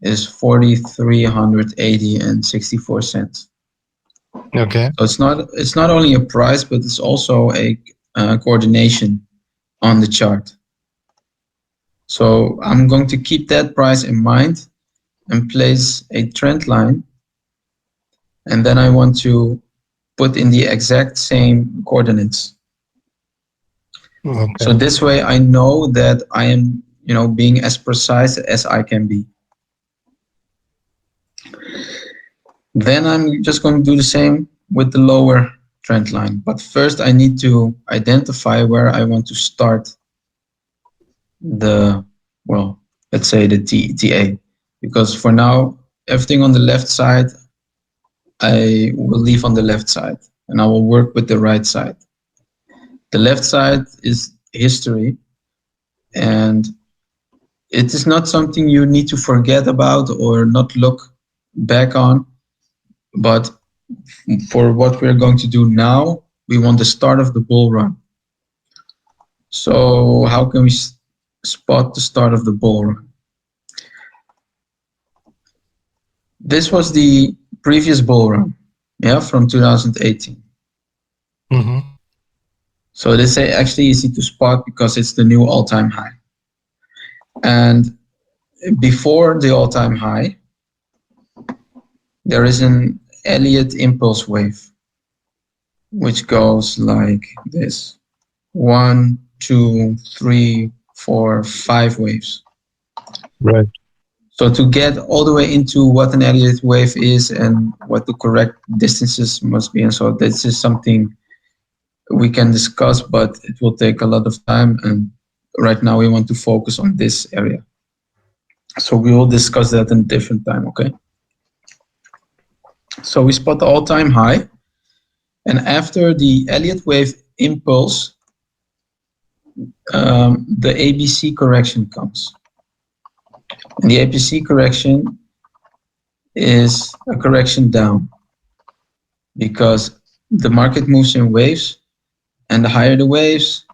is 4,380 and 64 cents. Okay. So it's not only a price, but it's also a coordination on the chart. So I'm going to keep that price in mind and place a trend line. And then I want to put in the exact same coordinates. Okay. So this way I know that I am, being as precise as I can be. Then I'm just going to do the same with the lower trend line. But first I need to identify where I want to start the, well, let's say the TA. Because for now, everything on the left side, I will leave on the left side and I will work with the right side. The left side is history, and it is not something you need to forget about or not look back on. But for what we're going to do now, we want the start of the bull run. So how can we spot the start of the bull run? This was the previous bull run, from 2018. Mm-hmm. So this is actually easy to spot because it's the new all-time high. And before the all-time high, there is an Elliott impulse wave, which goes like this. 1, 2, 3, 4, 5 waves. Right. So to get all the way into what an Elliott wave is and what the correct distances must be, and so this is something we can discuss, but it will take a lot of time. And right now we want to focus on this area. So we will discuss that in a different time, okay? So we spot the all-time high. And after the Elliott wave impulse, the ABC correction comes. And the ABC correction is a correction down because the market moves in waves, and the higher the waves,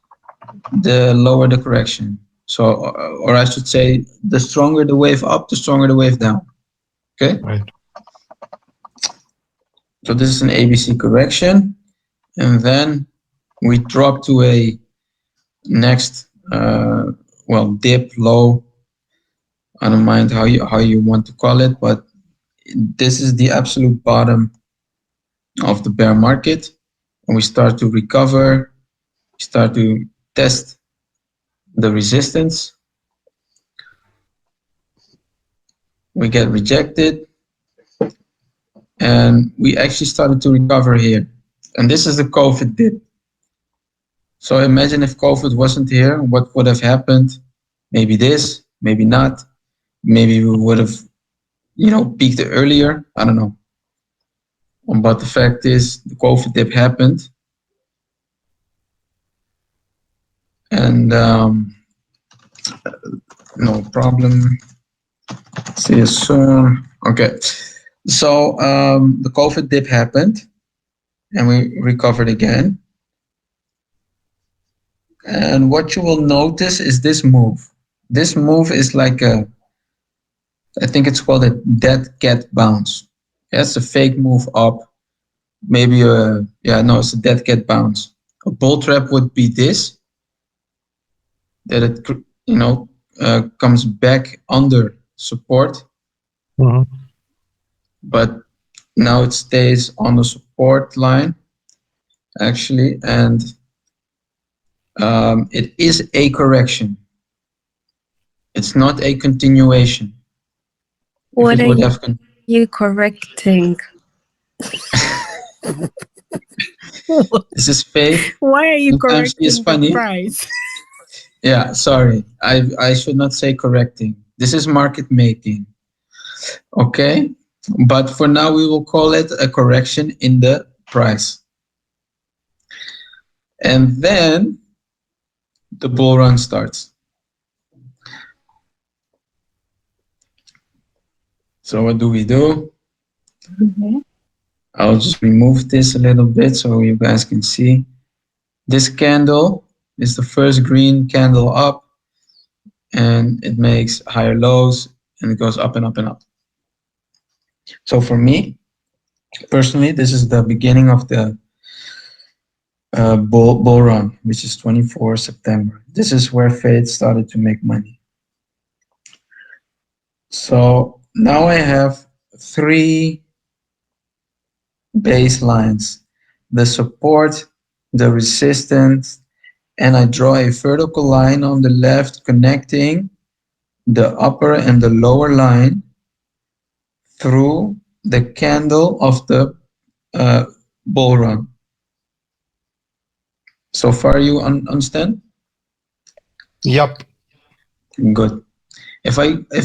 the lower the correction. So, or I should say, the stronger the wave up, the stronger the wave down. Okay? Right. So this is an ABC correction, and then we drop to a next, dip, low. I don't mind how you want to call it, but this is the absolute bottom of the bear market, and we start to recover, start to test the resistance. We get rejected, and we actually started to recover here. And this is the COVID dip. So imagine if COVID wasn't here, what would have happened? Maybe this, maybe not. Maybe we would have, peaked earlier. I don't know. But the fact is, the COVID dip happened. And no problem. See you soon. Okay. So the COVID dip happened, and we recovered again. And what you will notice is this move. This move is like I think it's called a dead cat bounce. That's a fake move up. Maybe it's a dead cat bounce. A bull trap would be this, that it comes back under support, but now it stays on the support line actually, and it is a correction. It's not a continuation. What are you correcting? This is fake. Why are you Sometimes correcting it's funny. the price? Yeah, sorry. I should not say correcting. This is market making. Okay? But for now, we will call it a correction in the price. And then the bull run starts. So what do we do? Mm-hmm. I'll just remove this a little bit so you guys can see. This candle is the first green candle up, and it makes higher lows and it goes up and up and up. So for me, personally, this is the beginning of the bull run, which is 24 September. This is where Fade started to make money. So now I have 3 baselines: the support, the resistance, and I draw a vertical line on the left connecting the upper and the lower line through the candle of the bull run. So far you understand? Yep. Good. If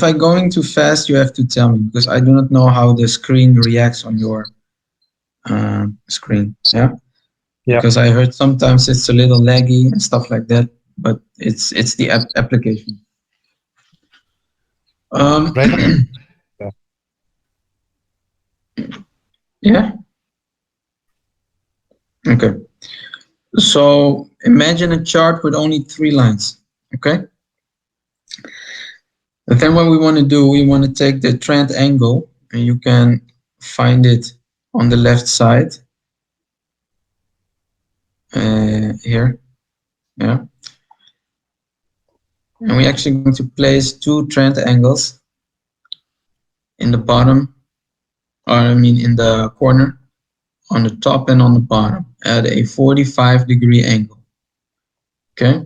I going too fast, you have to tell me, because I do not know how the screen reacts on your screen. Yeah. Yeah. Because I heard sometimes it's a little laggy and stuff like that, but it's the application. Right. Yeah. Yeah. Okay. So imagine a chart with only 3 lines. Okay. But then what we want to do, we want to take the trend angle, and you can find it on the left side here. Yeah. And we're actually going to place 2 trend angles in the bottom, or I mean in the corner, on the top and on the bottom at a 45-degree angle. Okay.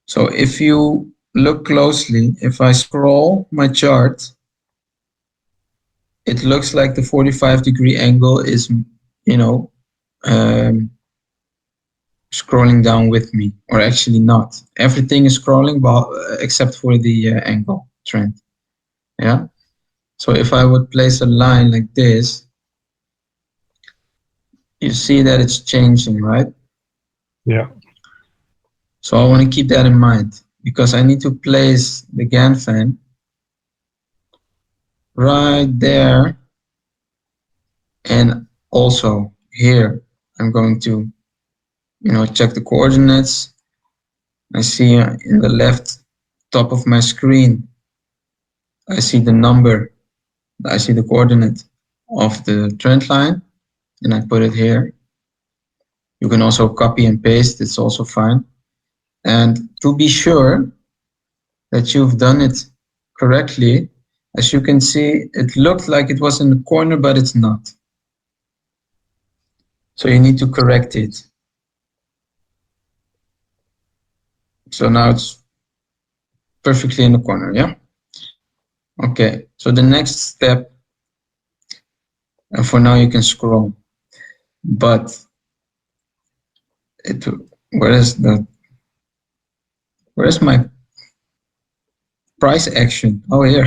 So if you look closely, if I scroll my chart, it looks like the 45-degree angle is, scrolling down with me, or actually not. Everything is scrolling, except for the angle trend. Yeah. So if I would place a line like this, you see that it's changing, right? Yeah. So I want to keep that in mind, because I need to place the Gann fan right there, and also here I'm going to check the coordinates. I see in the left top of my screen, I see the number, I see the coordinate of the trend line, and I put it here. You can also copy and paste, it's also fine. And to be sure that you've done it correctly, as you can see, it looked like it was in the corner, but it's not. So you need to correct it. So now it's perfectly in the corner, yeah? Okay, so the next step, and for now you can scroll, but where is my price action? Oh, here.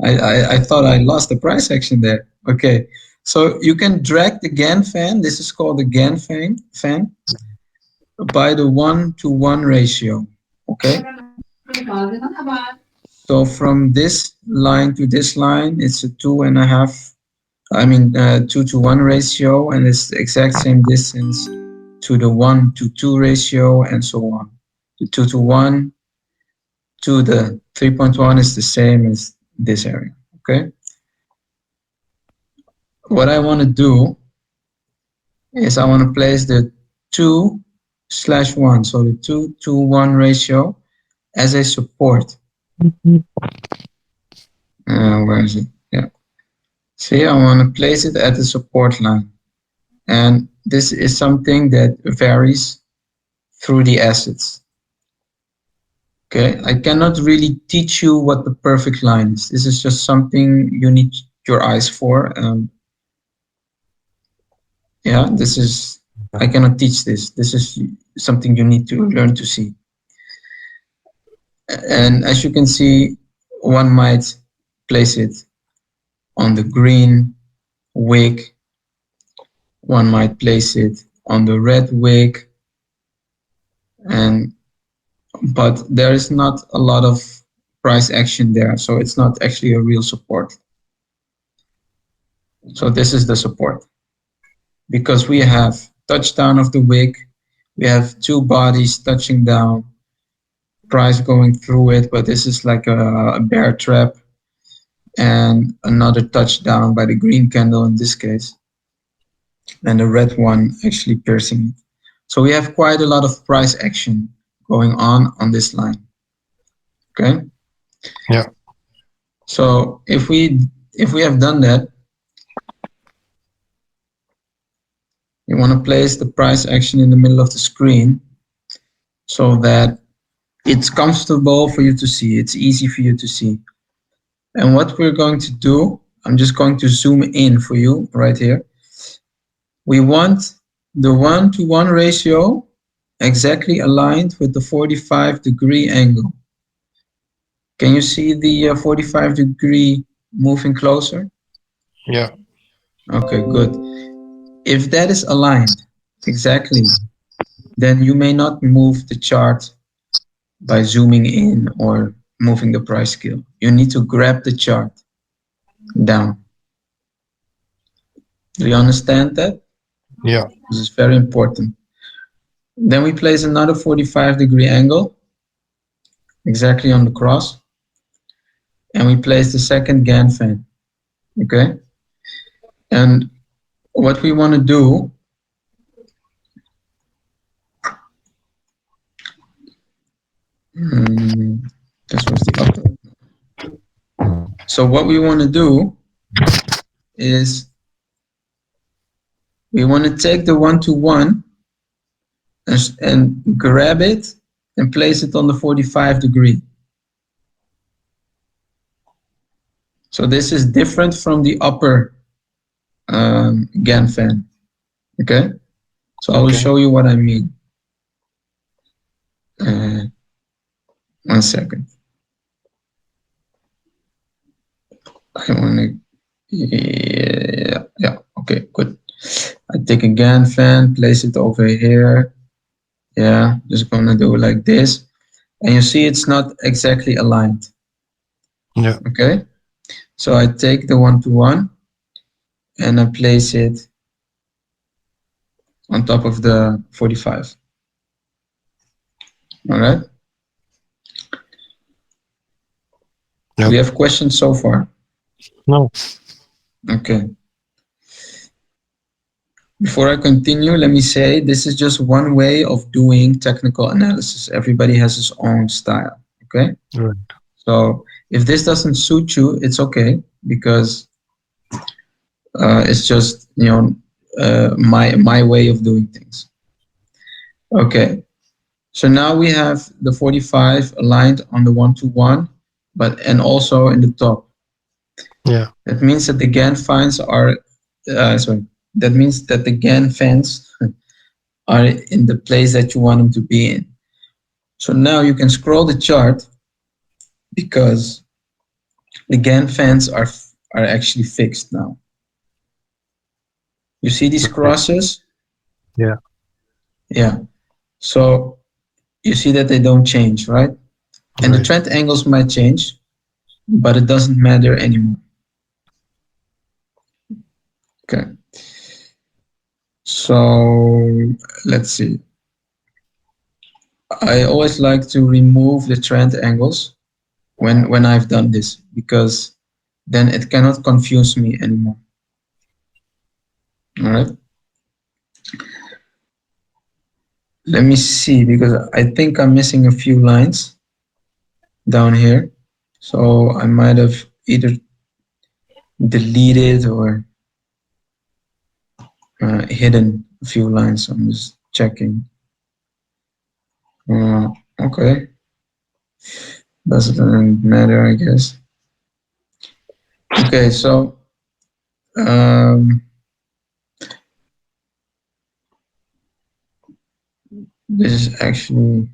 I thought I lost the price action there. Okay, so you can drag the Gann fan, this is called the Gann fan, by the 1-to-1 ratio, okay? So from this line to this line, it's a 2-to-1 ratio, and it's the exact same distance to the 1-to-2 ratio, and so on. The 2-to-1 to the 3.1 is the same as this area, okay? What I want to do is I want to place the 2/1, so the 2-to-1 ratio, as a support. Where is it? Yeah. See, I want to place it at the support line. And this is something that varies through the assets. Okay, I cannot really teach you what the perfect line is. This is just something you need your eyes for. Yeah, I cannot teach this. This is something you need to learn to see. And as you can see, one might place it on the green wick. One might place it on the red wick. But there is not a lot of price action there, so it's not actually a real support. So this is the support. Because we have touchdown of the wick, we have 2 bodies touching down, price going through it, but this is like a bear trap and another touchdown by the green candle in this case, and the red one actually piercing it. So we have quite a lot of price action going on this line. Okay. Yeah. So if we have done that, you want to place the price action in the middle of the screen so that it's comfortable for you to see. It's easy for you to see. And what we're going to do, I'm just going to zoom in for you right here. We want the 1-to-1 ratio exactly aligned with the 45-degree angle. Can you see the 45-degree moving closer? Yeah. Okay, good. If that is aligned exactly, then you may not move the chart by zooming in or moving the price scale. You need to grab the chart down. Do you understand that? Yeah. This is very important. Then we place another 45-degree angle exactly on the cross, and we place the second Gann fan. Okay? And what we want to do, this was the upper. So what we want to do is we want to take the 1-to-1 and grab it and place it on the 45-degree. So this is different from the upper Gann fan. Okay? So I will show you what I mean. 1 second. I want to, yeah, okay, good. I take a Gann fan, place it over here. Yeah, just gonna do like this. And you see it's not exactly aligned. Yeah. Okay? So I take the 1-to-1 and I place it on top of the 45. All right? Yeah. Do we have questions so far? No. Okay. Before I continue, let me say this is just one way of doing technical analysis. Everybody has his own style. Okay? Right. So if this doesn't suit you, it's okay, because it's just, you know, my way of doing things. Okay. So now we have the 45 aligned on the 1-to-1, and also in the top. Yeah. That means that the Gann fans are that means that the Gann fans are in the place that you want them to be in. So now you can scroll the chart, because the Gann fans are actually fixed now. You see these crosses? Yeah. Yeah. So you see that they don't change, right? And the trend angles might change, but it doesn't matter anymore. Okay. So let's see. I always like to remove the trend angles when I've done this, because then it cannot confuse me anymore. All right. Let me see, because I think I'm missing a few lines down here. So I might have either deleted or hidden a few lines. I'm just checking. Okay. Doesn't matter, I guess. Okay, so this is actually,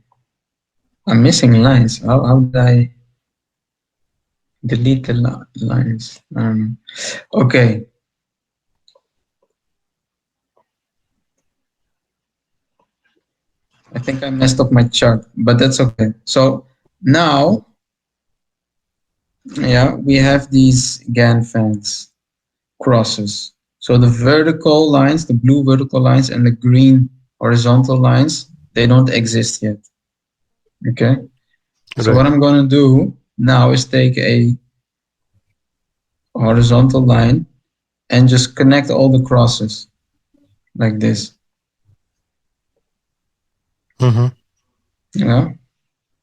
I'm missing lines. How did I delete the lines? Okay. I think I messed up my chart, but that's okay. So now, yeah, we have these Gann fans crosses. So the vertical lines, the blue vertical lines and the green horizontal lines, they don't exist yet. Okay. So what I'm going to do now is take a horizontal line and just connect all the crosses like this. Mm-hmm. Yeah.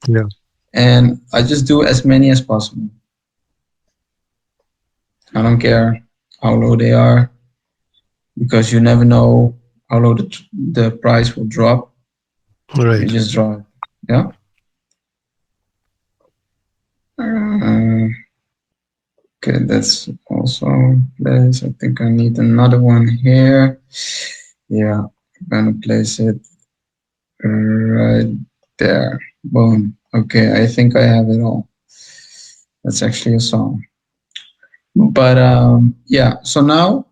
Yeah. And I just do as many as possible. I don't care how low they are, because you never know how low the price will drop. You Right. just draw it. Yeah. Okay, that's also place. I think I need another one here. Yeah, I'm gonna place it right there. Boom. Okay, I think I have it all. That's actually a song. But yeah, so now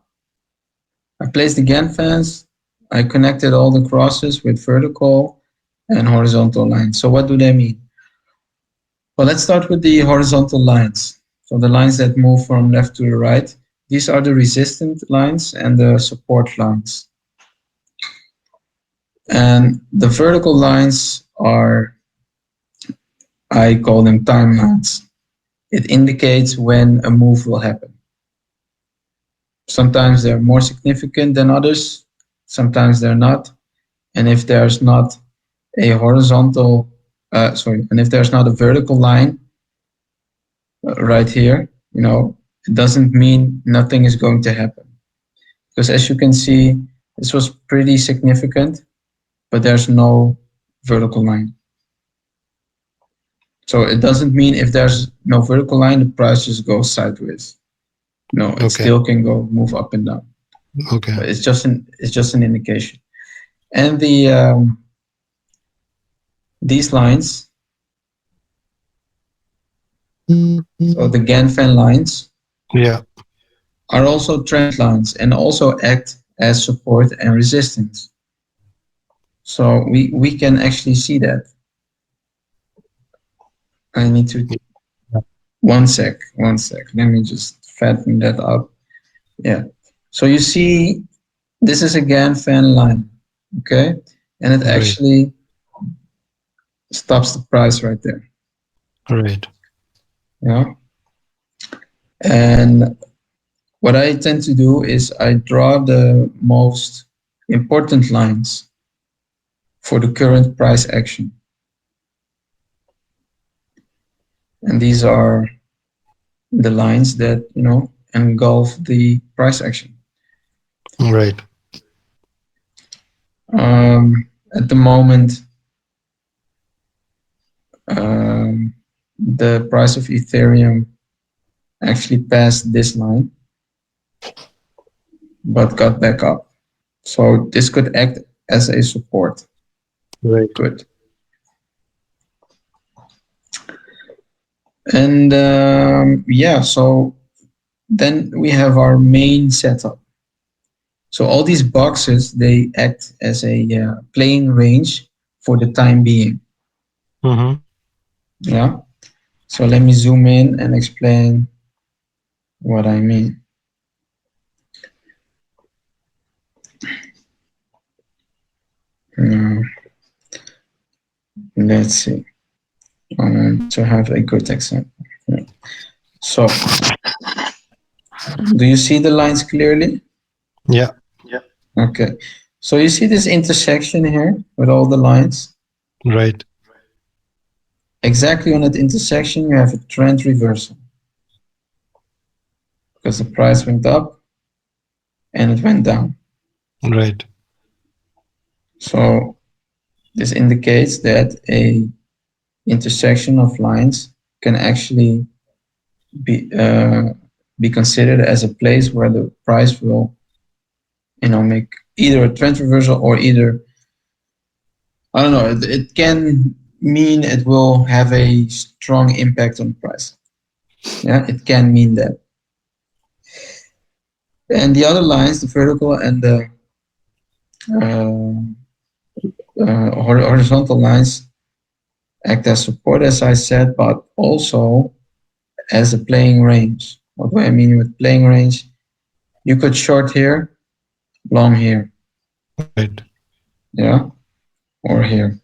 I placed the GAN fence. I connected all the crosses with vertical and horizontal lines. So what do they mean? Well, let's start with the horizontal lines. So the lines that move from left to the right. These are the resistant lines and the support lines. And the vertical lines are, I call them timelines. It indicates when a move will happen. Sometimes they're more significant than others, sometimes they're not. And if there's not a horizontal, and if there's not a vertical line right here, it doesn't mean nothing is going to happen. Because as you can see, this was pretty significant, but there's no vertical line. So it doesn't mean if there's no vertical line, the price just goes sideways. No, it still can move up and down. Okay. But it's just an indication. And these lines, so the Ganfeng lines, Yeah. are also trend lines and also act as support and resistance. So we can actually see that. I need to, one sec. Let me just fatten that up. Yeah. So you see, this is a Ganfeng line, okay? And it actually stops the price right there. Right. Yeah. And what I tend to do is I draw the most important lines for the current price action. And these are the lines that, engulf the price action. Right. At the moment, the price of Ethereum actually passed this line, but got back up. So this could act as a support. Right. Good. And yeah, so then we have our main setup. So all these boxes, they act as a playing range for the time being. Mm-hmm. Yeah. So let me zoom in and explain what I mean. Now, let's see. I want to have a good example. Yeah. So, do you see the lines clearly? Yeah. Okay. So you see this intersection here with all the lines? Right. Exactly on that intersection, you have a trend reversal. Because the price went up and it went down. Right. So this indicates that a intersection of lines can actually be considered as a place where the price will, make either a trend reversal or either, I don't know, it can mean it will have a strong impact on the price. Yeah, it can mean that. And the other lines, the vertical and the horizontal lines, act as support, as I said, but also as a playing range. What do I mean with playing range? You could short here, long here. Right. Yeah, or here.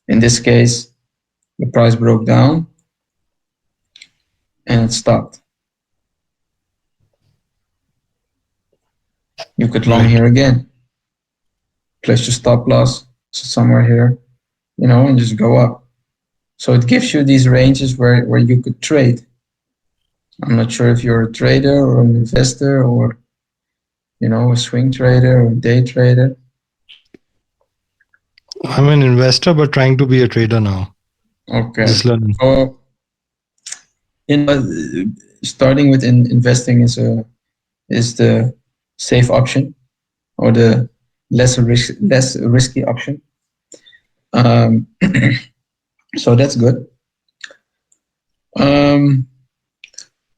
In this case, the price broke down and it stopped. You could long Right. here again. Place your stop loss somewhere here, and just go up. So it gives you these ranges where you could trade. I'm not sure if you're a trader or an investor or, a swing trader or day trader. I'm an investor, but trying to be a trader now. Okay. Just learning. So, starting with investing is the safe option or the less risky option. So that's good.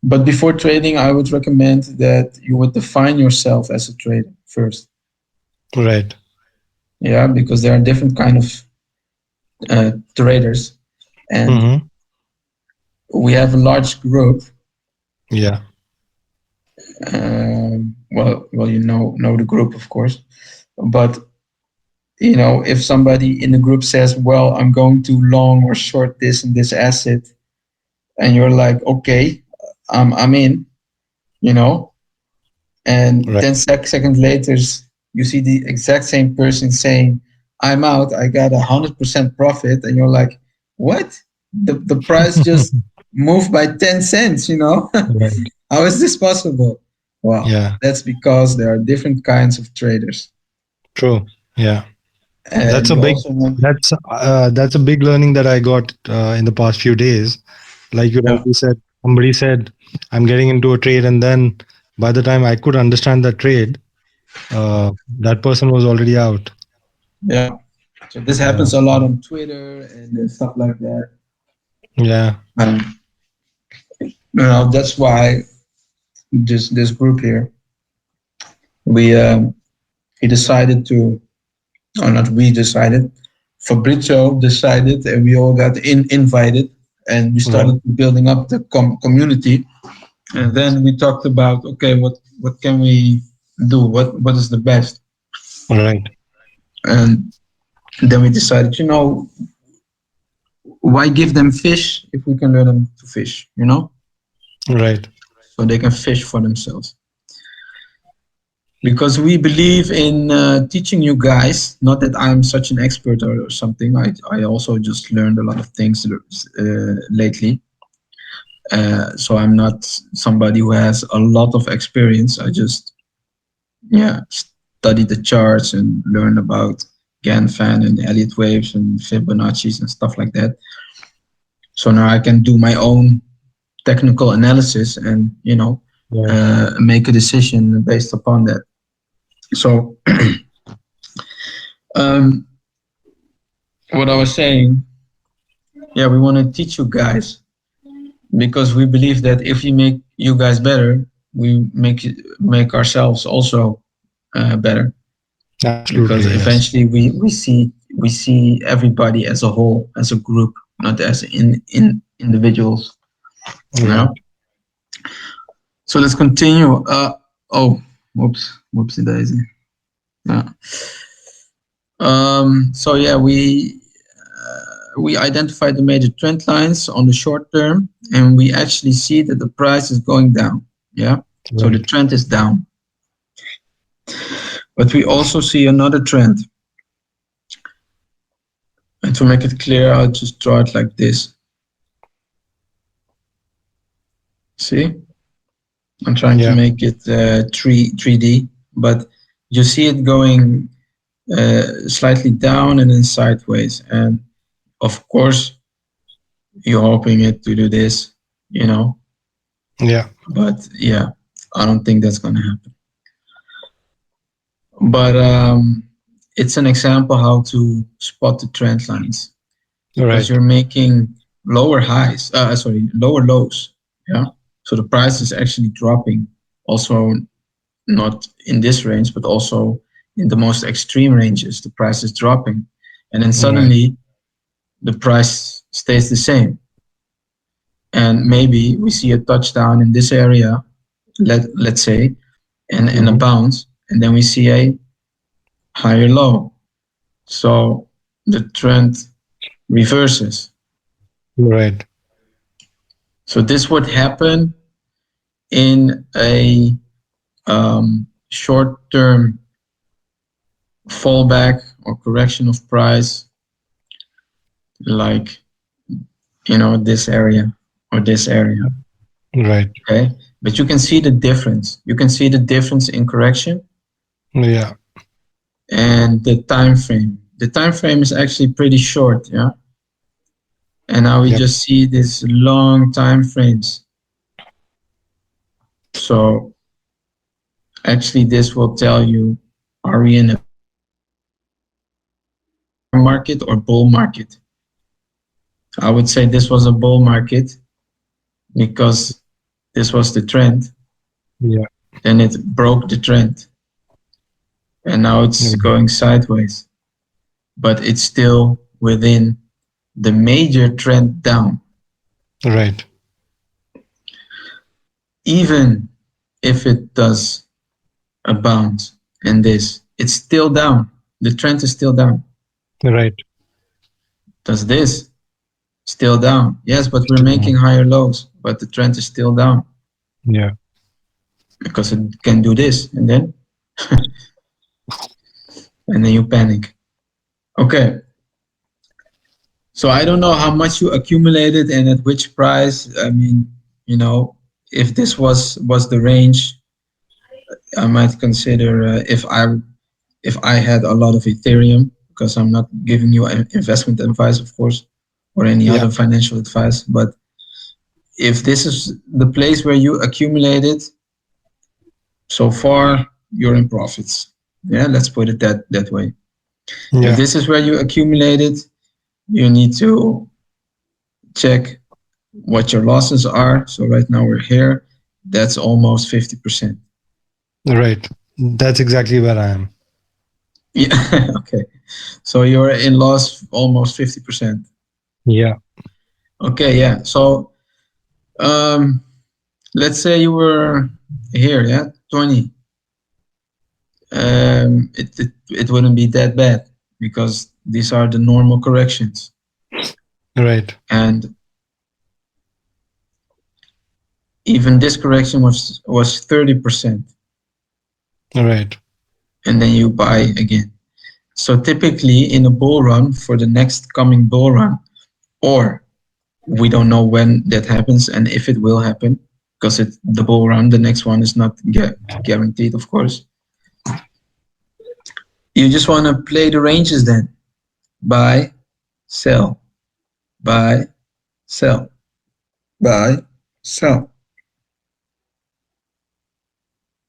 But before trading, I would recommend that you would define yourself as a trader first. Right. Yeah, because there are different kind of traders, and we have a large group. Yeah. Well, you know the group, of course, but if somebody in the group says, "Well, I'm going to long or short this and this asset," and you're like, "Okay, I'm in," and Right. 10 seconds later, you see the exact same person saying, "I'm out. I got 100% profit," and you're like, "What? The price just moved by 10 cents, Right. How is this possible?" Well, Yeah. that's because there are different kinds of traders. True. Yeah. And That's a you big. also want- That's a big learning that I got in the past few days. Like you Yeah. rightly said, somebody said, "I'm getting into a trade," and then by the time I could understand that trade, that person was already out. Yeah. So this happens a lot on Twitter and stuff like that. Yeah. That's why this group here, we decided to, or not we decided, Fabrizio decided, and we all got invited, and we started building up the community. And then we talked about, okay, what can we do? What is the best? Right. And then we decided, why give them fish if we can learn them to fish, Right. so they can fish for themselves. Because we believe in teaching you guys, not that I'm such an expert or something. I also just learned a lot of things lately. So I'm not somebody who has a lot of experience. I just, studied the charts and learned about Ganfan and Elliott waves and Fibonacci's and stuff like that. So now I can do my own technical analysis and, make a decision based upon that. So, what I was saying, we want to teach you guys because we believe that if you make you guys better, we make ourselves also better. Absolutely. Because yes. eventually we see everybody as a whole, as a group, not as in individuals. Right. So let's continue. Whoopsie daisy. Yeah. So we identified the major trend lines on the short term, and we actually see that the price is going down. Yeah. Right. So the trend is down. But we also see another trend. And to make it clear, I'll just draw it like this. See? I'm trying to make it 3D, but you see it going slightly down and then sideways. And of course, you're hoping it to do this, Yeah. But I don't think that's going to happen. But it's an example how to spot the trend lines. Because you're making lower lows. Yeah. So the price is actually dropping. Also, not in this range, but also in the most extreme ranges, the price is dropping. And then suddenly the price stays the same. And maybe we see a touchdown in this area, let's say, and a bounce, and then we see a higher low. So the trend reverses. Right. So this would happen in a short-term fallback or correction of price, like, this area or this area. Right. Okay, but you can see the difference. You can see the difference in correction Yeah. and the time frame. The time frame is actually pretty short, yeah. And now we Yep. just see these long time frames. So actually, this will tell you, are we in a market or bull market? I would say this was a bull market because this was the trend. Yeah. Then it broke the trend. And now it's going sideways. But it's still within the major trend down. Right. Even if it does a bounce and this, it's still down. The trend is still down. Right. Does this, still down. Yes, but we're Still making higher lows, but the trend is still down Yeah. because it can do this, and then and then you panic. Okay. So I don't know how much you accumulated and at which price. I mean, if this was the range, I might consider if I had a lot of Ethereum, because I'm not giving you investment advice, of course, or any Yeah. other financial advice. But if this is the place where you accumulated, so far you're in profits. Yeah, let's put it that way. Yeah. If this is where you accumulated, you need to check what your losses are. So right now we're here. That's almost 50%. Right. That's exactly where I am. Yeah. Okay. So you're in loss almost 50%. Yeah. Okay. Yeah. So let's say you were here, yeah, 20. It wouldn't be that bad because these are the normal corrections. Right. And even this correction was 30%. Right. And then you buy again. So typically in a bull run, for the next coming bull run, or we don't know when that happens and if it will happen, because the bull run, the next one is not guaranteed, of course. You just want to play the ranges then. Buy, sell, buy, sell, buy, sell.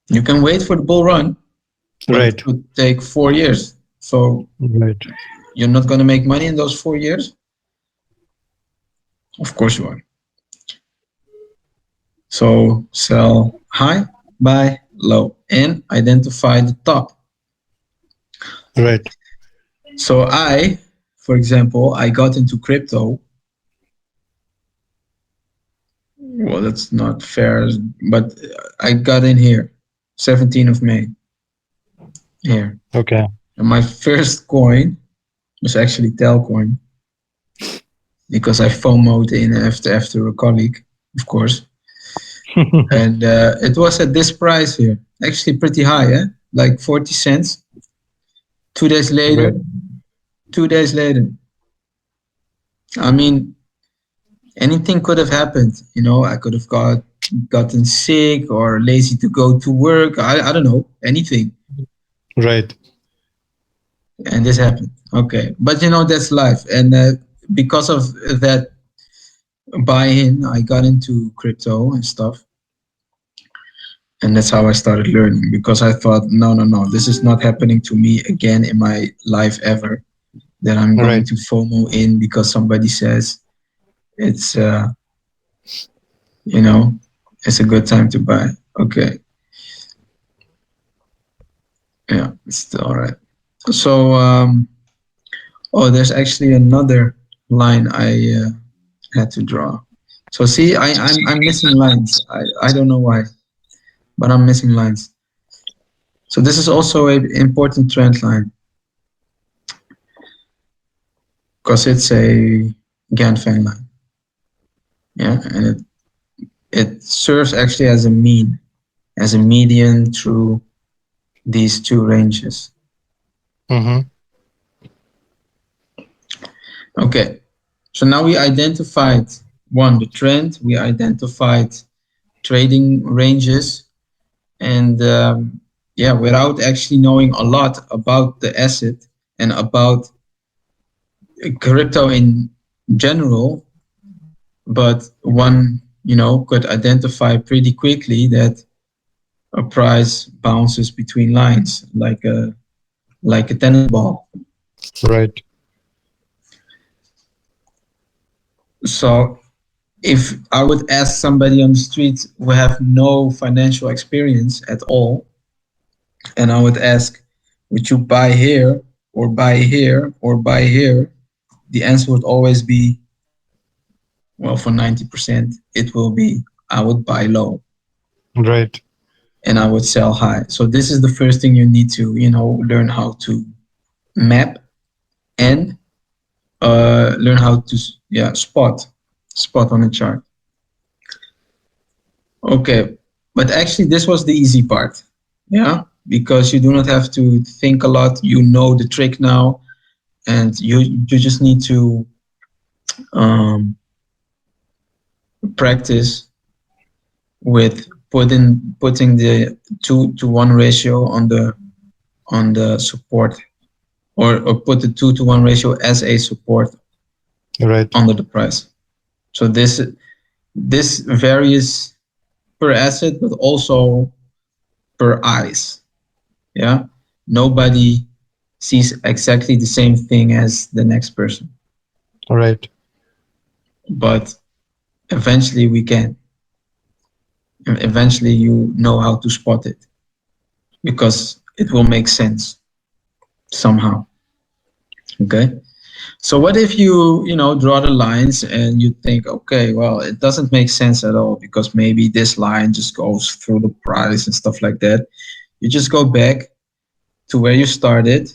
You can wait for the bull run, but Right. it could take 4 years. So Right. you're not going to make money in those 4 years? Of course you are. So sell high, buy low, and identify the top. Right. So for example, I got into crypto. Well, that's not fair, but I got in here, 17th of May. Here. Okay. And my first coin was actually Telcoin, because I FOMO'd in after a colleague, of course. And it was at this price here, actually pretty high, like 40 cents. 2 days later, Right. 2 days later. I mean, anything could have happened. I could have gotten sick or lazy to go to work. I don't know, anything. Right. And this happened. Okay. But that's life. And because of that buy-in, I got into crypto and stuff. And that's how I started learning, because I thought, no, this is not happening to me again in my life ever, that I'm going Right. to FOMO in because somebody says it's, it's a good time to buy. Okay. Yeah, it's still all right. So, there's actually another line I had to draw. So see, I'm missing lines. I don't know why, but I'm missing lines. So this is also an important trend line, because it's a Gann fan line. Yeah, and it serves actually as a mean, as a median through these two ranges. Mm-hmm. Okay, so now we identified the trend, we identified trading ranges, and yeah, without actually knowing a lot about the asset and about crypto in general, but one, could identify pretty quickly that a price bounces between lines like a tennis ball. Right. So if I would ask somebody on the street who have no financial experience at all, and I would ask, would you buy here or buy here or buy here? The answer would always be, well, for 90%, it will be, I would buy low Right. and I would sell high. So this is the first thing you need to, learn how to map and learn how to, spot on a chart. Okay, but actually this was the easy part, yeah, because you do not have to think a lot. You know the trick now, and you just need to practice with putting the 2-to-1 ratio on the support, or put the 2-to-1 ratio as a support Right. under the price. So this varies per asset, but also per eyes. Yeah, nobody sees exactly the same thing as the next person, Right. but eventually we can. Eventually, you know how to spot it because it will make sense somehow. Okay. So what if you draw the lines and you think, okay, well, it doesn't make sense at all because maybe this line just goes through the price and stuff like that. You just go back to where you started,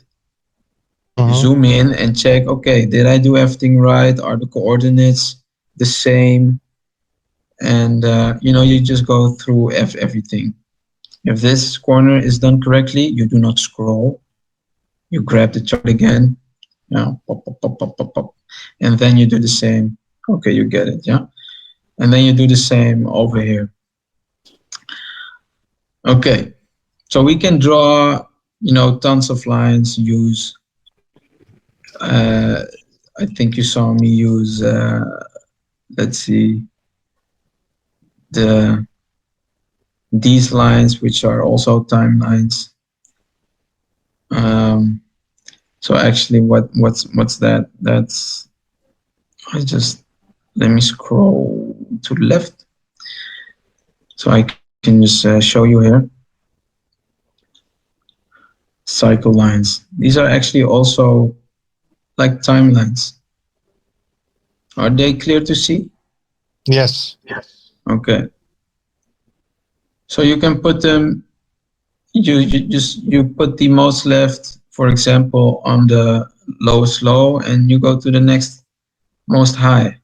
Mm-hmm. zoom in and check, okay, did I do everything right? Are the coordinates the same? And you just go through everything. If this corner is done correctly, you do not scroll. You grab the chart again, pop, pop, pop, pop, pop, pop, and then you do the same. Okay, you get it, yeah. And then you do the same over here. Okay, so we can draw, tons of lines. Use, uh, I think you saw me use. Let's see, the these lines, which are also timelines. Um, so actually, what's that? That's I just let me scroll to the left so I can just show you here. Cycle lines. These are actually also like timelines. Are they clear to see? Yes. Okay. So you can put them. You put the most left, for example, on the lowest low, and you go to the next most high.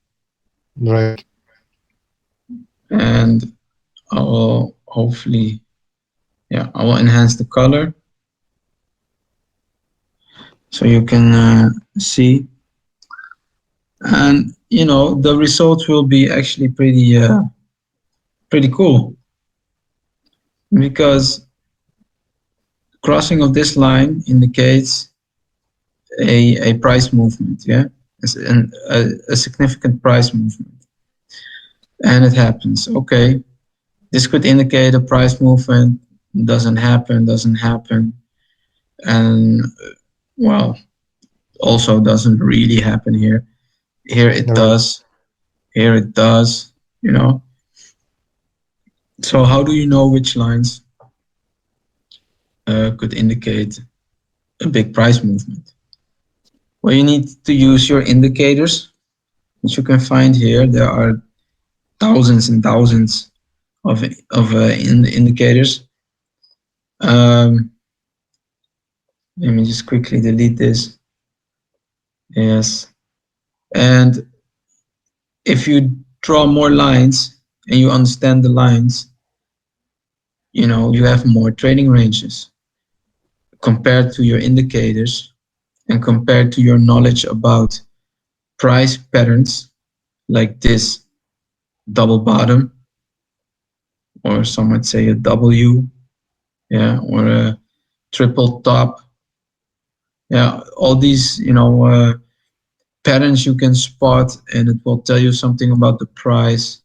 Right. And I will hopefully, I will enhance the color so you can see. And the result will be actually pretty cool because crossing of this line indicates a price movement, yeah, a significant price movement, and it happens. Okay, this could indicate a price movement. Doesn't happen, and well, also doesn't really happen here. Here it Right. does. Here it does. So how do you know which lines could indicate a big price movement? Well, you need to use your indicators, which you can find here. There are thousands and thousands of indicators. Um, Let me just quickly delete this. Yes, and if you draw more lines and you understand the lines, you know, you have more trading ranges compared to your indicators and compared to your knowledge about price patterns like this double bottom, or some would say a W, yeah, or a triple top. Yeah, all these, you know, patterns you can spot, and it will tell you something about the price.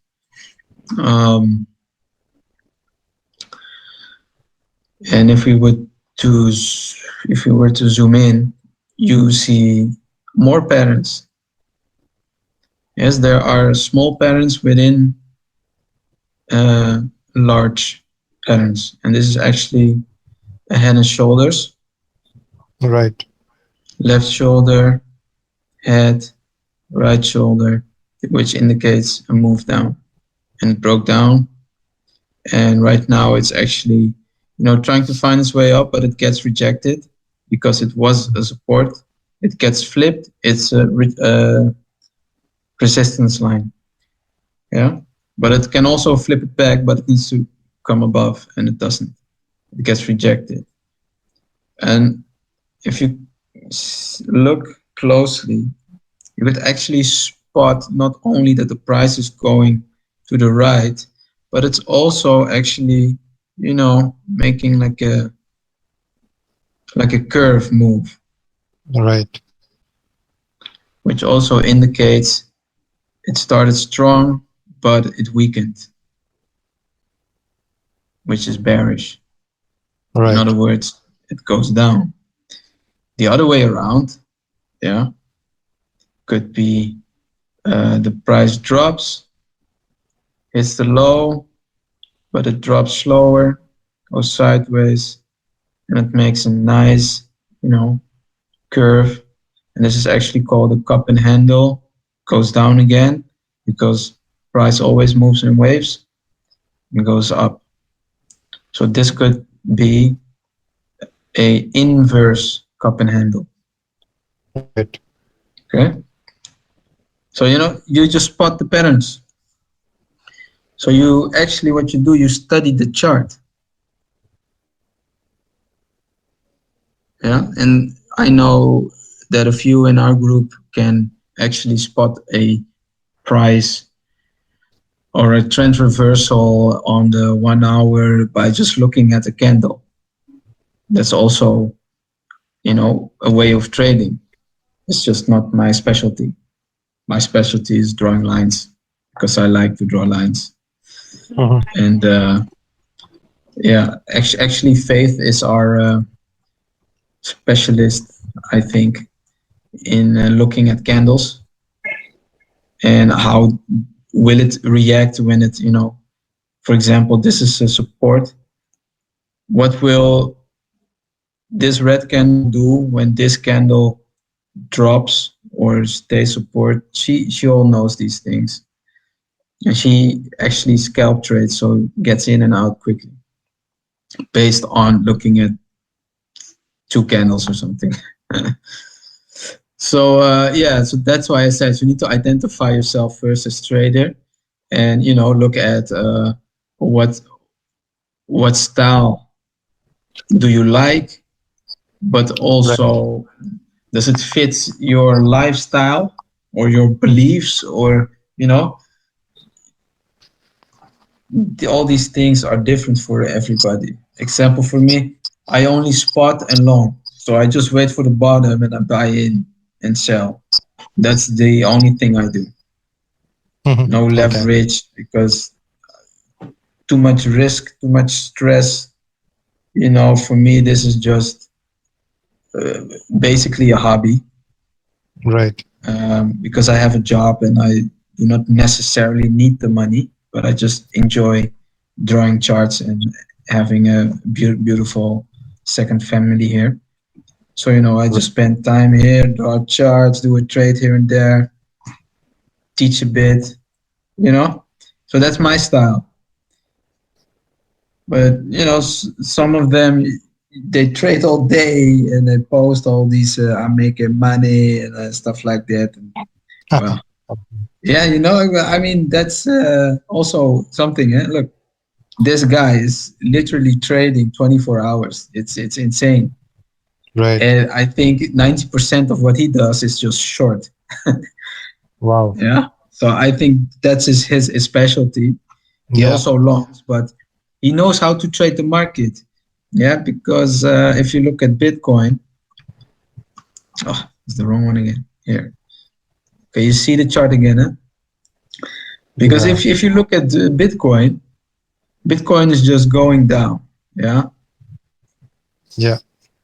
And if we were to zoom in, you see more patterns. Yes, there are small patterns within large patterns, and this is actually a head and shoulders. Right. Left shoulder, head, right shoulder, which indicates a move down, and it broke down. And right now it's actually, you know, trying to find its way up, but it gets rejected because it was a support. It gets flipped. It's a resistance line. Yeah, but it can also flip it back, but it needs to come above, and it doesn't. It gets rejected. And if you look closely, you could actually spot not only that the price is going to the right, but it's also actually, you know, making like a curve move, Right. which also indicates it started strong, but it weakened, which is bearish. Right. In other words, it goes down. The other way around, yeah, could be the price drops, hits the low, but it drops slower, goes sideways, and it makes a nice, you know, curve. And this is actually called a cup and handle. Goes down again because price always moves in waves and goes up. So this could be a inverse cup and handle. Right. Okay. So, you know, you just spot the patterns. So you actually, what you do, you study the chart. Yeah. And I know that a few in our group can actually spot a price or a trend reversal on the 1 hour by just looking at the candle. That's also, you know, a way of trading. It's just not my specialty. My specialty is drawing lines because I like to draw lines. And yeah, actually Faith is our specialist, I think, in looking at candles and how will it react when it, you know, for example, this is a support. What will this red candle do when this candle drops or stays support? She all knows these things. And she actually scalp trades, so gets in and out quickly based on looking at 2 candles or something. So yeah, so that's why I said you need to identify yourself first as trader, and you know, look at what style do you like, but also does it fit your lifestyle or your beliefs, or you know, all these things are different for everybody. Example for me, I only spot and long, so I just wait for the bottom and I buy in and sell. That's the only thing I do. No leverage, because too much risk, too much stress. You know, for me, this is just basically a hobby. Right. Because I have a job and I do not necessarily need the money, but I just enjoy drawing charts and having a beautiful second family here. So, you know, I just spend time here, draw charts, do a trade here and there, teach a bit, you know. So that's my style. But, you know, some of them, they trade all day and they post all these, I'm making money and stuff like that. And, well, Yeah, I mean, that's also something. Look, this guy is literally trading 24 hours. It's insane. Right. And I think 90% of what he does is just short. Wow. Yeah. So I think that's his specialty. He Yeah. also longs, but he knows how to trade the market. Yeah, because if you look at Bitcoin, oh, it's the wrong one again. Here. Okay, you see the chart again, huh? Because Yeah. if you look at Bitcoin, Bitcoin is just going down. Yeah. Yeah.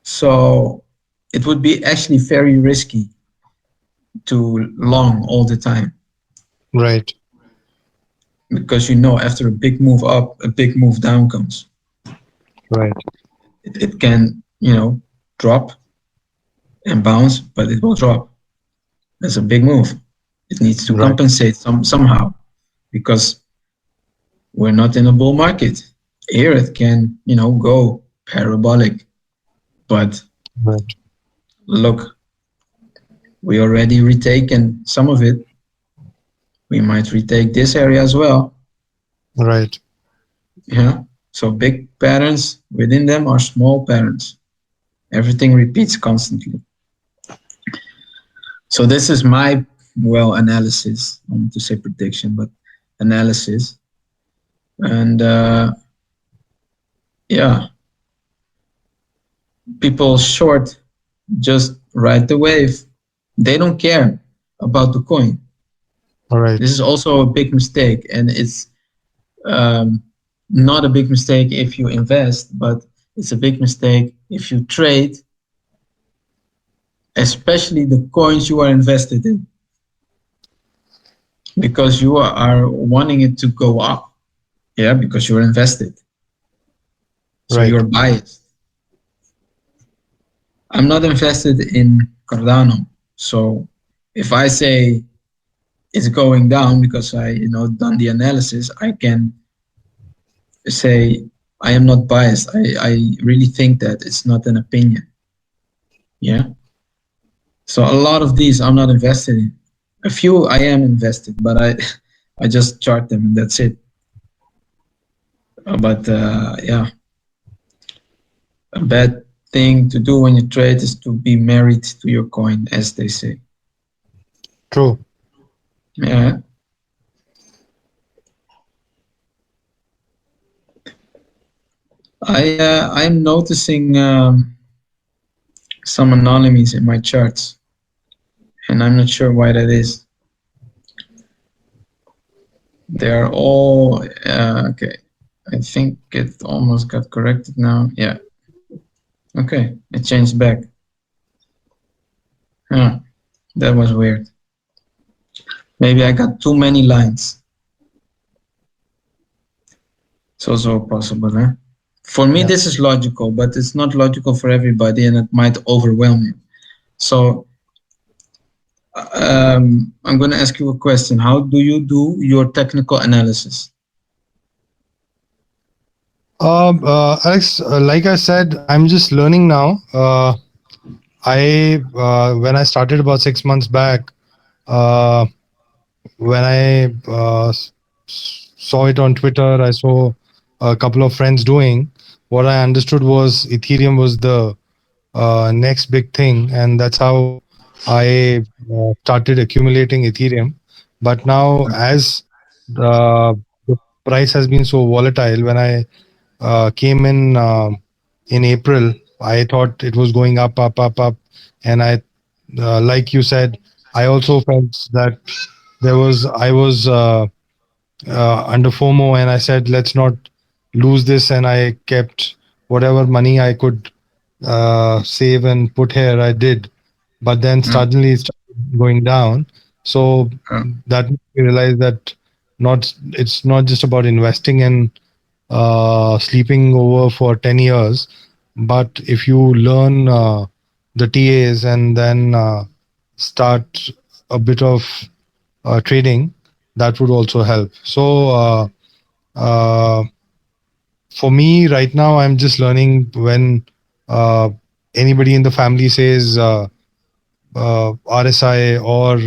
So it would be actually very risky to long all the time, Right. because after a big move up, a big move down comes. Right. It can drop and bounce, but it will drop. That's a big move. It needs to Right. compensate somehow, because we're not in a bull market. Here it can go parabolic, but Right. look, we already retaken some of it. We might retake this area as well. Right. Yeah. So big patterns within them are small patterns. Everything repeats constantly. So this is my analysis. I want to say prediction, but analysis. And yeah, people short just ride the wave. They don't care about the coin. All right. This is also a big mistake, and it's not a big mistake if you invest, but it's a big mistake if you trade, especially the coins you are invested in, because you are wanting it to go up. Yeah, because you're invested. So Right. you're biased. I'm not invested in Cardano. So if I say it's going down because I, done the analysis, I can say I am not biased. I really think that it's not an opinion. Yeah. So a lot of these I'm not invested in. A few I am invested, but I just chart them and that's it. But yeah, a bad thing to do when you trade is to be married to your coin, as they say. True. Yeah. I'm noticing some anomalies in my charts, and I'm not sure why that is. They are all okay. I think it almost got corrected now. Yeah. Okay, it changed back. Huh. That was weird. Maybe I got too many lines. It's also possible, huh? For me, Yeah. this is logical, but it's not logical for everybody, and it might overwhelm you. So I'm going to ask you a question. How do you do your technical analysis? Alex, like I said, I'm just learning now. When I started about 6 months back, when I saw it on Twitter, I saw a couple of friends doing. What I understood was Ethereum was the next big thing, and that's how I started accumulating Ethereum. But now, as the price has been so volatile, when I came in April, I thought it was going up, up, up, up, and like you said, I also felt that I was under FOMO, and I said, let's not lose this, and I kept whatever money I could save and put here. I did, but then suddenly it started going down. So that made me realize that it's not just about investing and sleeping over for 10 years, but if you learn the TAs and then start a bit of trading, that would also help. So uh, for me right now, I'm just learning when anybody in the family says RSI or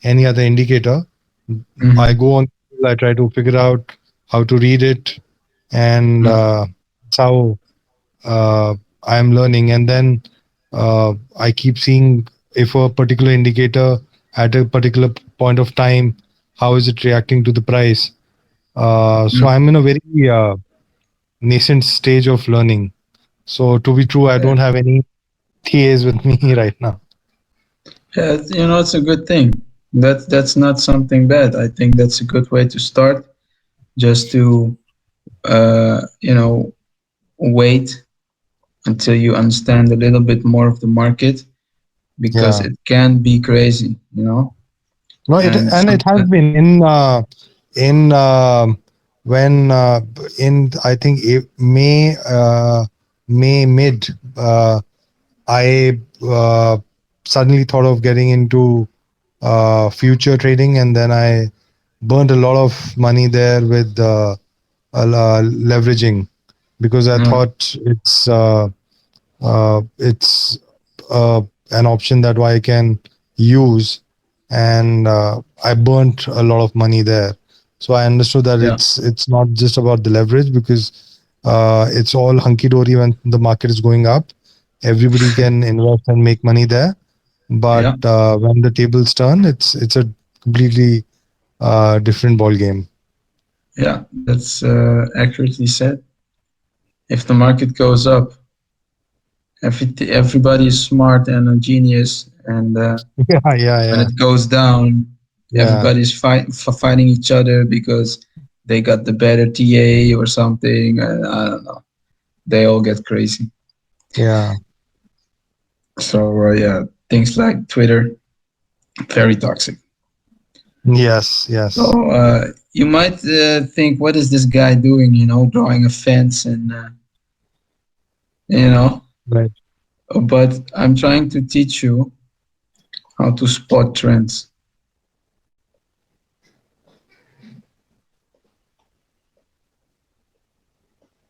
any other indicator, Mhm. I go on, I try to figure out how to read it, and that's how I am learning. And then I keep seeing if a particular indicator at a particular point of time, how is it reacting to the price. So I'm in a very nascent stage of learning. So to be true, I don't have any TAs with me right now. Yeah, it's a good thing. That's not something bad. I think that's a good way to start, just to wait until you understand a little bit more of the market, because Yeah. it can be crazy. No, And it has sometimes, been in when in I think May mid I suddenly thought of getting into future trading, and then I burned a lot of money there with leveraging, because I thought it's an option that I can use, and I burnt a lot of money there. So I understood that yeah, it's not just about the leverage, because it's all hunky dory when the market is going up. Everybody can invest and make money there, but yeah, when the tables turn, it's a completely different ball game. yeah, that's accurately said. If the market goes up, everybody is smart and a genius, and Yeah, yeah, when yeah, it goes down, yeah, everybody's fighting each other because they got the better TA or something. I don't know. They all get crazy. yeah. So yeah, things like Twitter, very toxic. Yes, So yes. you might think, what is this guy doing? Drawing a fence and you know. Right. But I'm trying to teach you how to spot trends.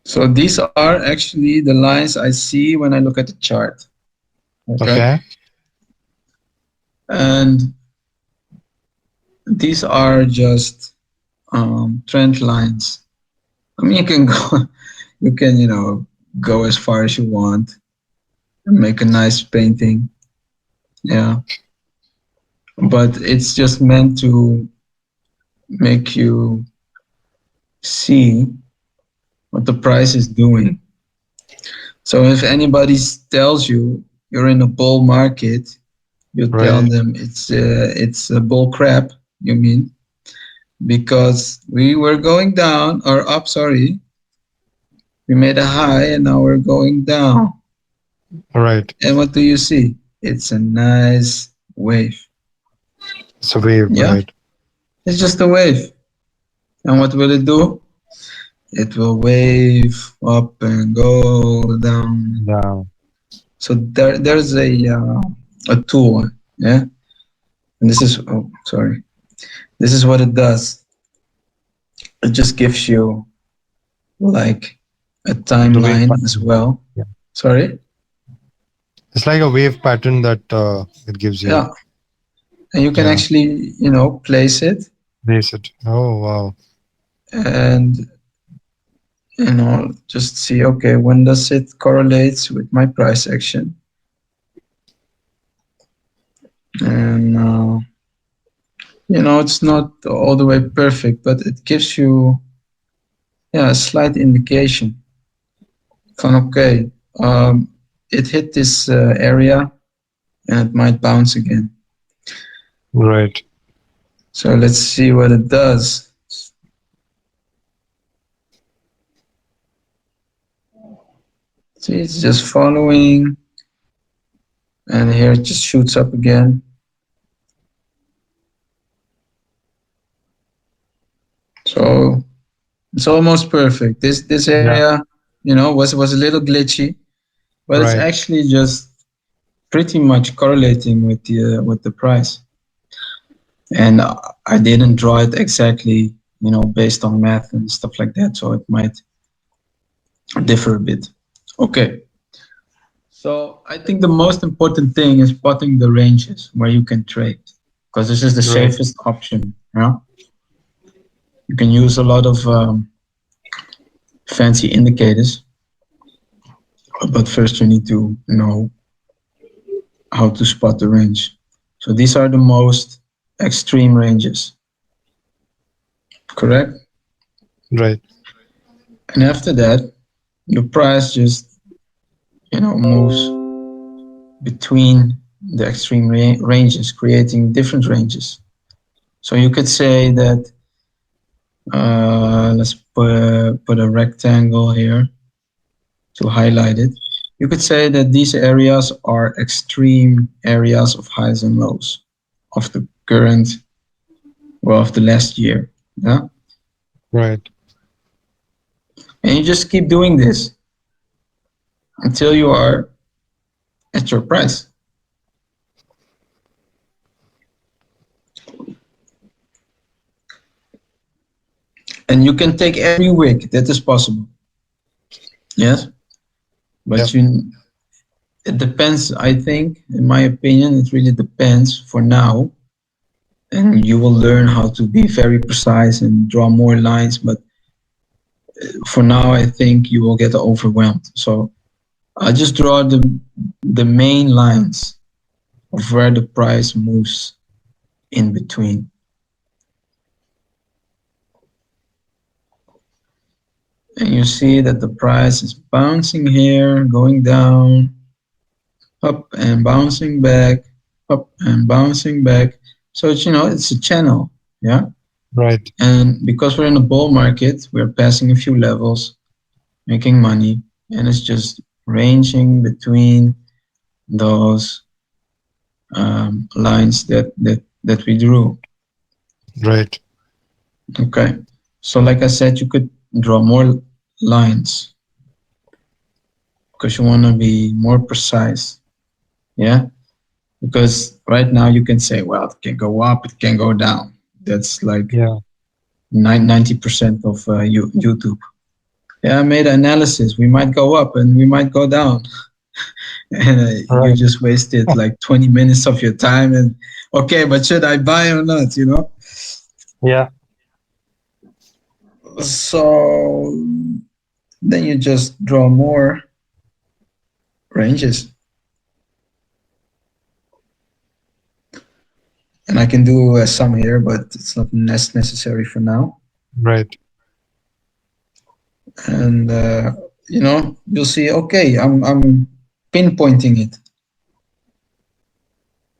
So these are actually the lines I see when I look at the chart. Okay. Okay. And these are just trend lines. I mean, you can go, go as far as you want and make a nice painting. Yeah. But it's just meant to make you see what the price is doing. So if anybody tells you you're in a bull market, you tell Right. them it's a bull crap. You mean, because we were going down or up? Sorry, we made a high and now we're going down. Right. And what do you see? It's a nice wave. It's a wave, Yeah, right? it's just a wave. And what will it do? It will wave up and go down. Yeah. So there's a tool. Yeah, and this is, oh, sorry. This is what it does. It just gives you like a The wave timeline as pattern. well. Yeah. Sorry. It's like a wave pattern that it gives you. Yeah, and you can Yeah. actually place it, Base it. Oh, wow. and just see, okay, when does it correlates with my price action. And it's not all the way perfect, but it gives you, yeah, a slight indication from, okay, it hit this area and it might bounce again. Right. So let's see what it does. See, it's just following, and here it just shoots up again. So it's almost perfect. This Yeah. area, was a little glitchy, but it's Right. actually just pretty much correlating with the price. And I didn't draw it exactly, based on math and stuff like that, so it might differ a bit. Okay. So I think the most important thing is spotting the ranges where you can trade, because this is the Right. safest option. Yeah. You can use a lot of fancy indicators, but first you need to know how to spot the range. So these are the most extreme ranges, correct? Right. And after that, the price just, moves between the extreme ranges, creating different ranges. So you could say that, let's put a rectangle here to highlight it. You could say that these areas are extreme areas of highs and lows of the current, well, of the last year. Yeah. Right. And you just keep doing this until you are at your price. And you can take every wick that is possible. Yes. But it depends, I think, in my opinion, it really depends for now. And you will learn how to be very precise and draw more lines. But for now, I think you will get overwhelmed. So I just draw the main lines of where the price moves in between. And you see that the price is bouncing here, going down, up and bouncing back, up and bouncing back. So it's, it's a channel, yeah? Right. And because we're in a bull market, we're passing a few levels, making money, and it's just ranging between those lines that we drew. Right. Okay. So like I said, you could draw more lines because you want to be more precise. Yeah. Because right now you can say, well, it can go up, it can go down. That's like 90% of YouTube. Yeah, I made an analysis. We might go up and we might go down. And you just wasted like 20 minutes of your time. And okay, but should I buy or not, Yeah. So then you just draw more ranges. And I can do some here, but it's not necessary for now. Right. And you'll see. Okay, I'm pinpointing it.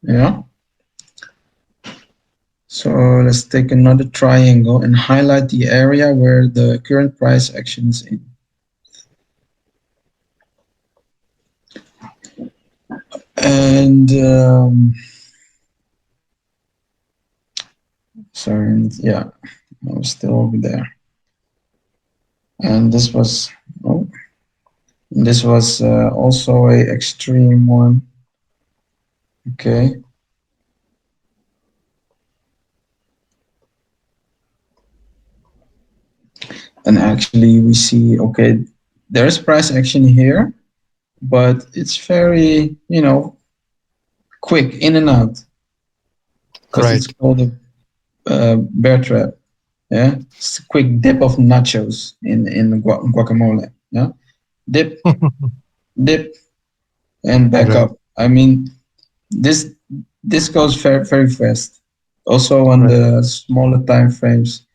Yeah. So let's take another triangle and highlight the area where the current price action is in. And sorry, yeah, I was still over there. And this was also a extreme one. Okay. And actually we see, okay, there's price action here, but it's very, quick in and out. Because it's called a bear trap. Yeah, it's a quick dip of nachos in guacamole. Yeah, dip, dip, and back up. I mean, this goes very very fast. Also on the smaller time frames,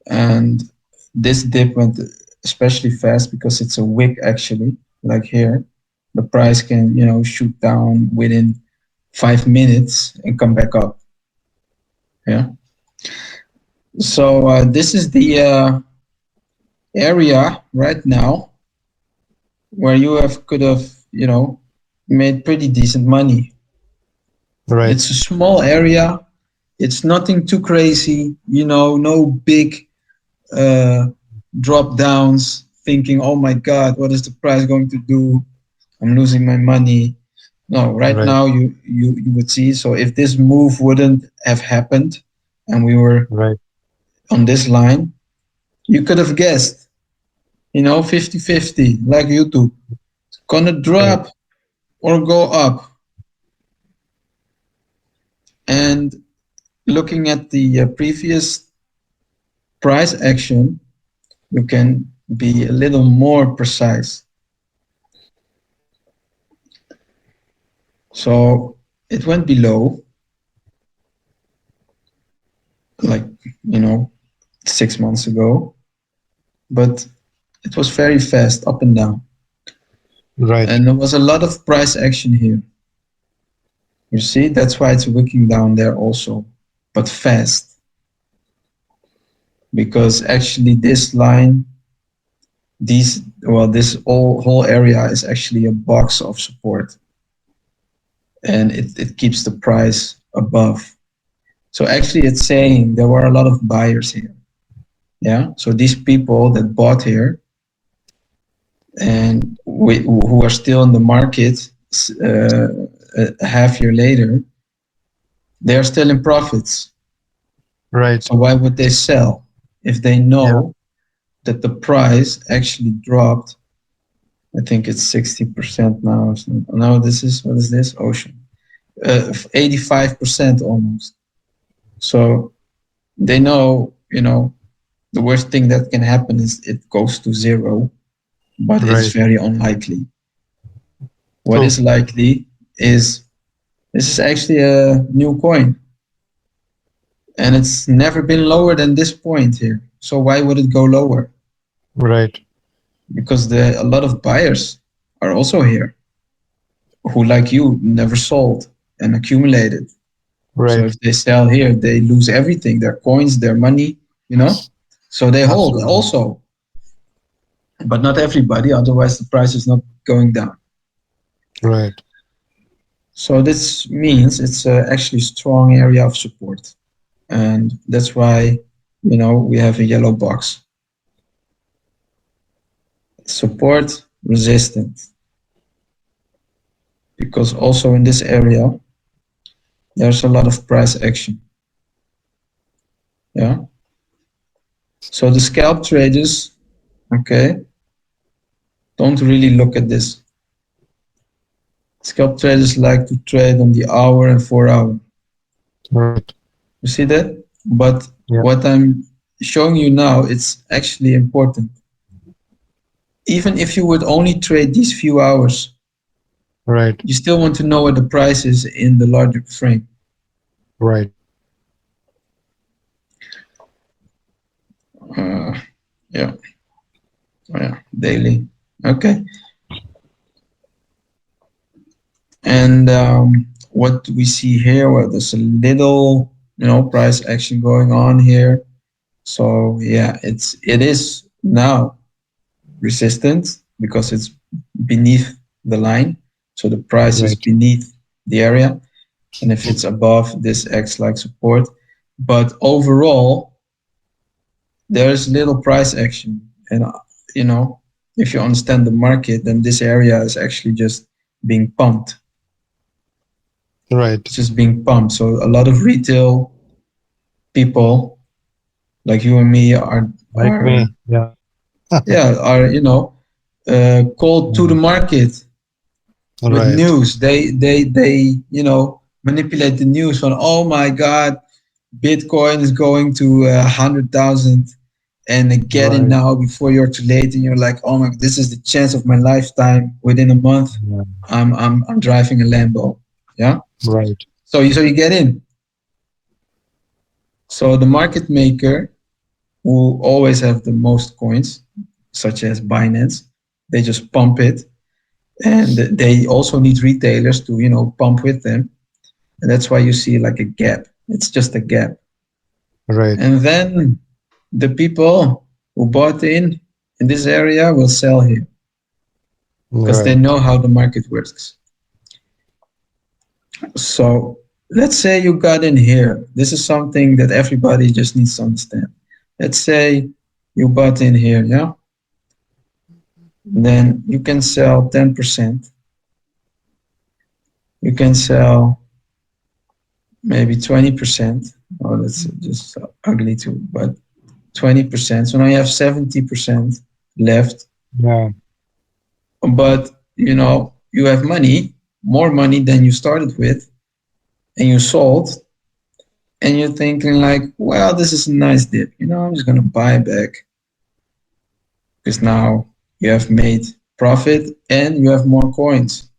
and this dip went especially fast because it's a wick actually. Like here, the price can shoot down within 5 minutes and come back up. Yeah. So this is the area right now where you could have made pretty decent money. Right. It's a small area. It's nothing too crazy. No big drop downs. Thinking, oh my God, what is the price going to do? I'm losing my money. No, right now you would see. So if this move wouldn't have happened, and we were on this line, you could have guessed, 50-50, like YouTube. It's gonna drop or go up. And looking at the previous price action, you can be a little more precise. So it went below, like, 6 months ago, but it was very fast, up and down. Right. And there was a lot of price action here. You see, that's why it's wicking down there also, but fast. Because actually this line, this whole area is actually a box of support. And it keeps the price above. So actually it's saying there were a lot of buyers here. Yeah, so these people that bought here and who are still in the market a half year later, they're still in profits. Right. So why would they sell if they know that the price actually dropped? I think it's 60% now. No, what is this? Ocean. 85% almost. So they know, the worst thing that can happen is it goes to zero, but it's very unlikely. What is likely is this is actually a new coin. And it's never been lower than this point here. So why would it go lower? Right. Because a lot of buyers are also here who, like you, never sold and accumulated. Right. So if they sell here, they lose everything, their coins, their money, So they hold also. But not everybody, otherwise the price is not going down. Right. So this means it's actually a strong area of support. And that's why, we have a yellow box. Support, resistant. Because also in this area, there's a lot of price action. Yeah. So the scalp traders, okay, don't really look at this. Scalp traders like to trade on the hour and 4 hour. Right. You see that? But what I'm showing you now, it's actually important. Even if you would only trade these few hours, right, you still want to know what the price is in the larger frame. Right. Yeah. Oh, yeah. Daily. Okay. And what we see here, well, there's a little, price action going on here. So yeah, it is now resistant because it's beneath the line. So the price is beneath the area. And if it's above, this acts like support. But overall, there's little price action. And, if you understand the market, then this area is actually just being pumped. Right. It's just being pumped. So a lot of retail people like you and me are me. Yeah. are called to the market with news. They manipulate the news on, oh my God, Bitcoin is going to 100,000 and get in now before you're too late. And you're like, oh my, this is the chance of my lifetime. Within a month, I'm driving a Lambo. Yeah. Right. So you get in. So the market maker who always have the most coins, such as Binance, they just pump it. And they also need retailers to, pump with them. And that's why you see like a gap. It's just a gap. Right. And then the people who bought in this area will sell here because they know how the market works. So let's say you got in here. This is something that everybody just needs to understand. Let's say you bought in here, yeah? Then you can sell 10%. You can sell maybe 20%. Oh, that's just ugly too, but 20%. So now you have 70% left. Yeah. But, you have money, more money than you started with, and you sold, and you're thinking like, well, this is a nice dip. I'm just gonna buy back because now you have made profit and you have more coins.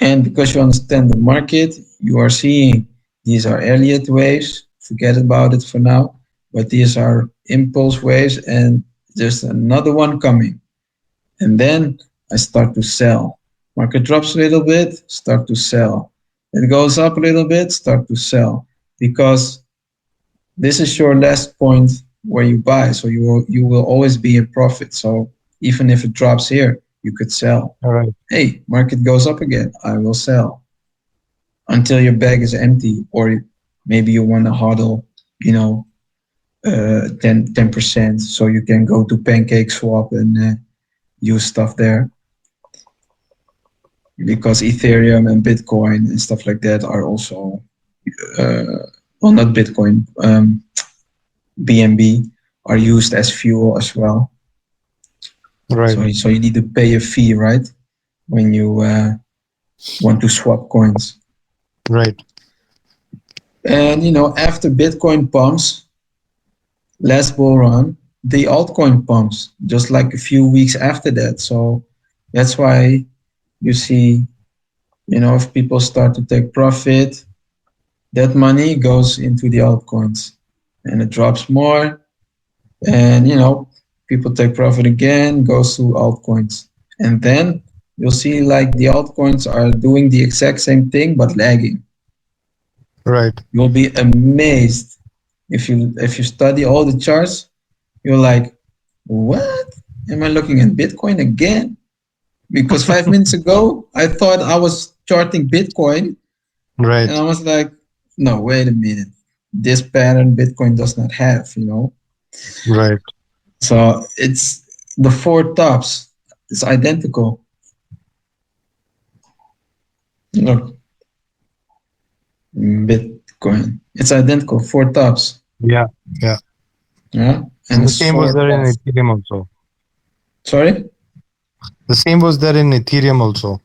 And because you understand the market, you are seeing these are Elliott waves. Forget about it for now, but these are impulse waves, and there's another one coming. And then I start to sell. Market drops a little bit, start to sell. It goes up a little bit, start to sell, because this is your last point where you buy. So you will always be in profit. So even if it drops here, you could sell. All right. Hey, market goes up again, I will sell until your bag is empty, or maybe you want to hodl, 10%, so you can go to Pancake Swap and use stuff there, because Ethereum and Bitcoin and stuff like that are also, well, not Bitcoin, BNB are used as fuel as well. Right. So you need to pay a fee, right, when you want to swap coins. Right. And after Bitcoin pumps, last bull run, the altcoin pumps just like a few weeks after that. So that's why you see, if people start to take profit, that money goes into the altcoins and it drops more. And, people take profit again, goes to altcoins. And then you'll see like the altcoins are doing the exact same thing, but lagging. Right. You'll be amazed if you study all the charts. You're like, what? Am I looking at Bitcoin again? Because 5 minutes ago, I thought I was charting Bitcoin. Right. And I was like, no, wait a minute. This pattern Bitcoin does not have, Right. So it's the four tops. It's identical. Look, Bitcoin. It's identical. Four tops. Yeah. Yeah. Yeah. And the it's same was four there in tops. Ethereum also. Sorry? The same was there in Ethereum also.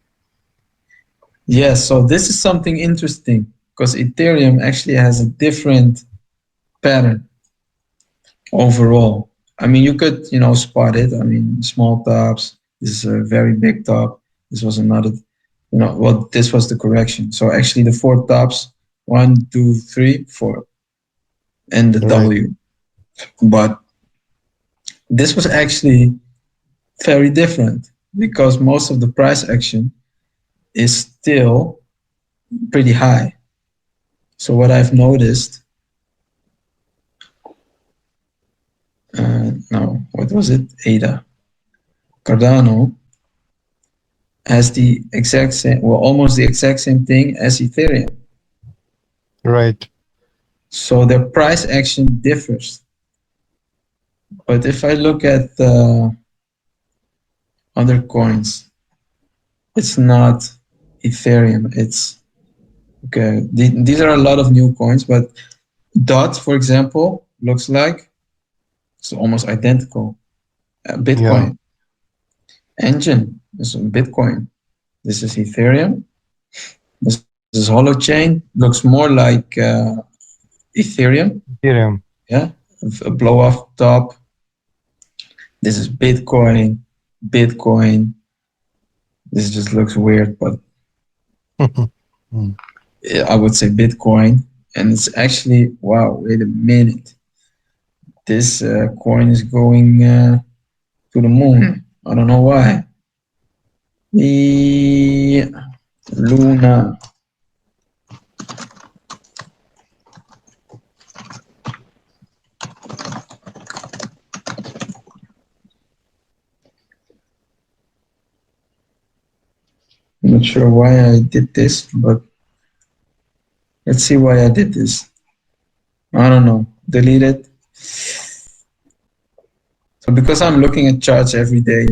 Yes. So this is something interesting because Ethereum actually has a different pattern overall. I mean, you could, spot it. I mean, small tops. This is a very big top. This was another, well, this was the correction. So actually the four tops, 1, 2, 3, 4, and the Right. W. But this was actually very different because most of the price action is still pretty high. So what I've noticed, no, what was it? ADA. Cardano has the exact same, well, almost the exact same thing as Ethereum. Right. So their price action differs. But if I look at other coins, it's not Ethereum. It's okay. These are a lot of new coins, but DOT, for example, looks like it's almost identical. Bitcoin. Enjin is Bitcoin. This is Ethereum. This is Holochain. Looks more like Ethereum. Ethereum. Yeah, a blow off top. This is Bitcoin. Bitcoin. This just looks weird, but I would say Bitcoin. And it's actually, wow, wait a minute. This coin is going to the moon. I don't know why. Luna. I'm not sure why I did this, but let's see why I did this. I don't know. Delete it. So because I'm looking at charts every day,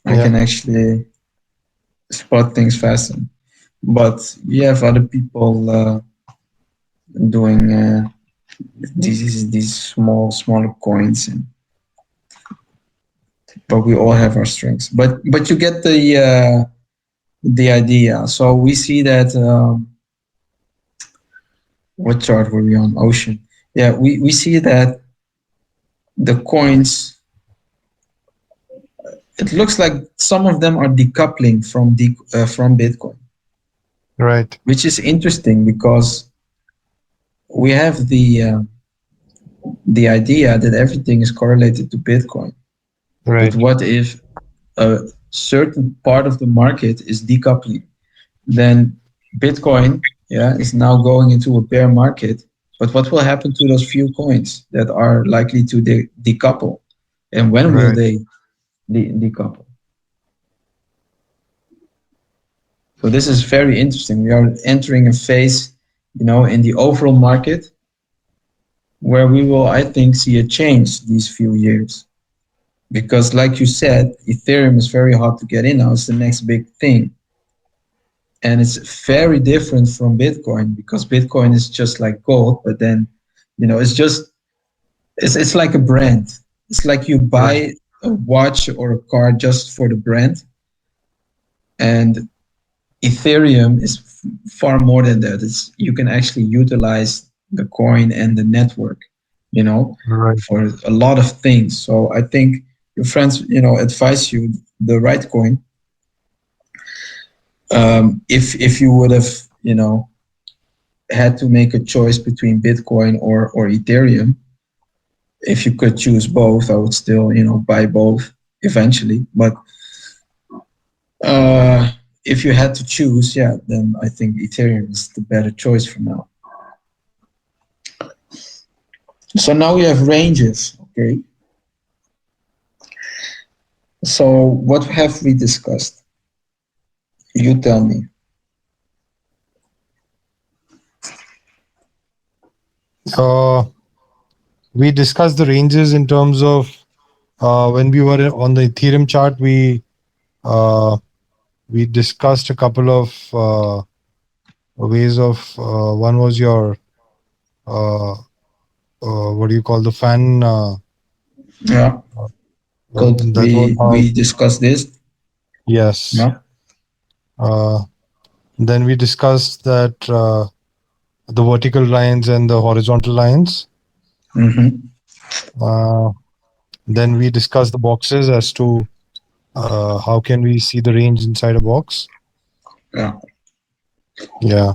I can actually spot things faster. But you have other people doing these smaller coins, but we all have our strengths. But you get the idea. So we see that what chart were we on? Ocean. Yeah, we see that the coins, it looks like some of them are decoupling from Bitcoin, Right. which is interesting because we have the idea that everything is correlated to Bitcoin. Right. But what if a certain part of the market is decoupling? Then Bitcoin, yeah, is now going into a bear market. But what will happen to those few coins that are likely to decouple? And when will Right. they decouple? So this is very interesting. We are entering a phase, in the overall market where we will, I think, see a change these few years. Because like you said, Ethereum is very hard to get in now. It's the next big thing. And it's very different from Bitcoin because Bitcoin is just like gold, but then, it's like a brand. It's like you buy a watch or a car just for the brand. And Ethereum is far more than that. You can actually utilize the coin and the network, Right. for a lot of things. So I think your friends, advise you the right coin. If you would have, had to make a choice between Bitcoin or Ethereum, if you could choose both, I would still, buy both eventually. But if you had to choose, yeah, then I think Ethereum is the better choice for now. So now we have ranges, okay? So what have we discussed? You tell me. We discussed the ranges in terms of when we were on the Ethereum chart. We discussed a couple of ways of. One was your what do you call the fan? Yeah. Good. That was how. We discussed this. Yes. Yeah. Then we discussed that the vertical lines and the horizontal lines. Mm-hmm. Then we discussed the boxes as to how can we see the range inside a box. Yeah. Yeah.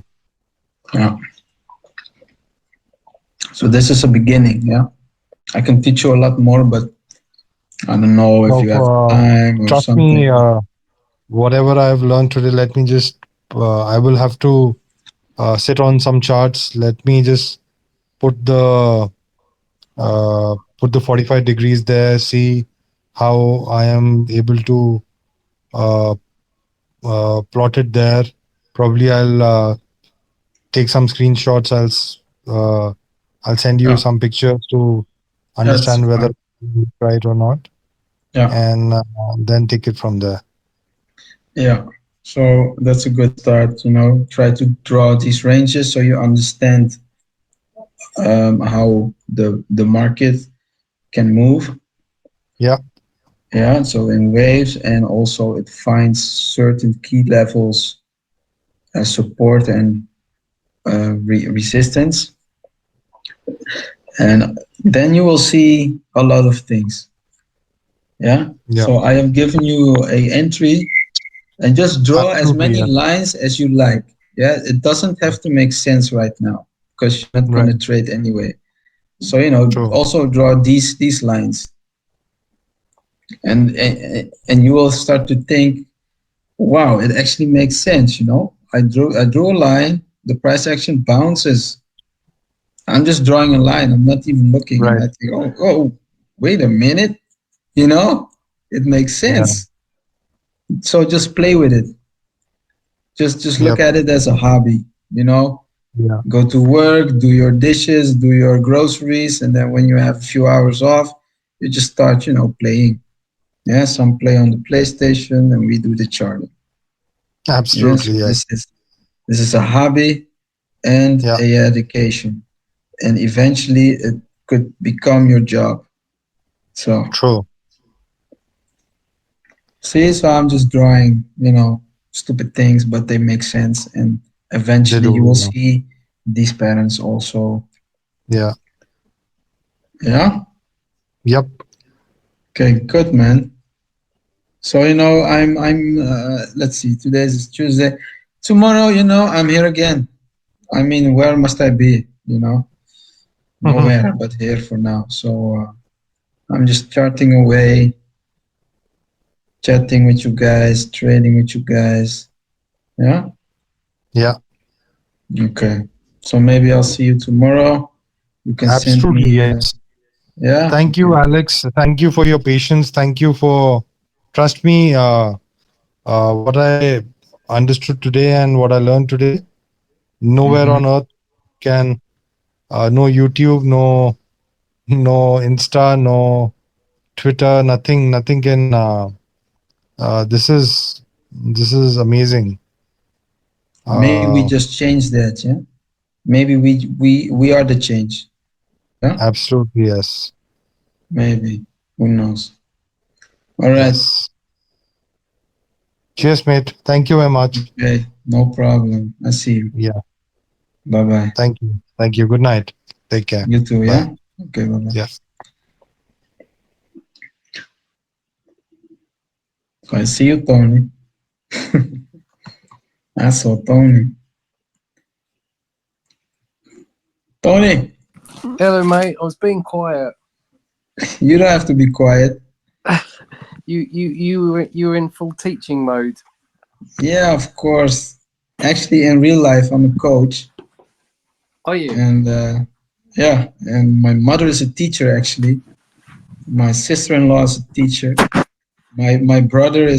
Yeah. So this is a beginning. Yeah. I can teach you a lot more, but I don't know if you have time or trust something. me, whatever I've learned today, let me just, I will have to sit on some charts. Let me just put the 45 degrees there, see how I am able to plot it there. Probably I'll take some screenshots. I'll send you some pictures to understand whether it's right or not. Yeah. And then take it from there. Yeah. So that's a good start, try to draw these ranges so you understand how the market can move. Yeah. Yeah. So in waves, and also it finds certain key levels as support and resistance. And then you will see a lot of things. Yeah. So I have given you a entry, and just draw as many lines as you like. Yeah, it doesn't have to make sense right now because you're not going to trade anyway. So also draw these lines, and you will start to think, wow, it actually makes sense. I drew a line, the price action bounces. I'm just drawing a line. I'm not even looking. And I think, oh, wait a minute. It makes sense. So just play with it. Just look at it as a hobby, Go to work, do your dishes, do your groceries, and then when you have a few hours off, you just start, playing. Yeah, some play on the PlayStation, and we do the charting. Absolutely, yes. This is a hobby and a education, and eventually it could become your job. So true. See, so I'm just drawing, stupid things, but they make sense, and eventually you will see these parents also. Yeah. Yeah. Yep. Okay. Good, man. So I'm. Let's see. Today is Tuesday. Tomorrow, I'm here again. I mean, where must I be? Nowhere but here for now. So I'm just charting away, chatting with you guys, trading with you guys. Yeah. Yeah. Okay. So maybe I'll see you tomorrow. You can send Absolutely. me. Yes. Yeah. Thank you, Alex. Thank you for your patience. Thank you for trust me. What I understood today and what I learned today, nowhere on earth can, no YouTube, no Insta, no Twitter, nothing can. This is amazing. Maybe we just change that. Yeah. Maybe we are the change. Yeah. Absolutely, yes. Maybe. Who knows? All right. Yes. Cheers, mate. Thank you very much. Okay. No problem. I see you. Yeah. Bye bye. Thank you. Thank you. Good night. Take care. You too. Bye. Yeah. Okay. Bye bye. Yes. I see you, Tony. I saw Tony. Tony, Hello, mate. I was being quiet. you don't have to be quiet. You were in full teaching mode. Yeah, of course. Actually, in real life, I'm a coach, Are you? and yeah, and my mother is a teacher. Actually, my sister-in-law is a teacher. My brother is